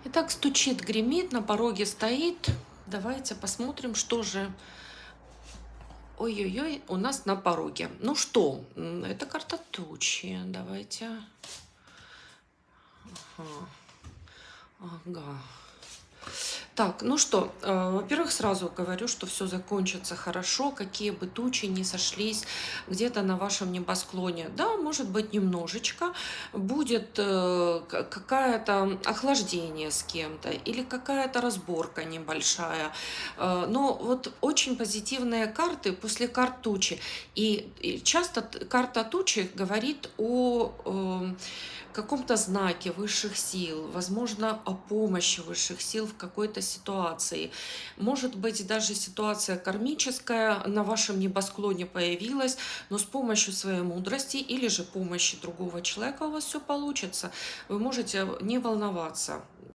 Итак, стучит, гремит, на пороге стоит. Давайте посмотрим, что же, ой-ой-ой, у нас на пороге. Ну что, это карта тучи. Давайте. Ага. Ага. Так, ну что, во-первых, сразу говорю, что все закончится хорошо, какие бы тучи ни сошлись где-то на вашем небосклоне. Да, может быть, немножечко будет какое-то охлаждение с кем-то или какая-то разборка небольшая. Но вот очень позитивные карты после карт тучи. И часто карта тучи говорит о каком-то знаке высших сил, возможно, о помощи высших сил в какой-то ситуации. Может быть, даже ситуация кармическая на вашем небосклоне появилась, но с помощью своей мудрости или же помощи другого человека у вас все получится. Вы можете не волноваться.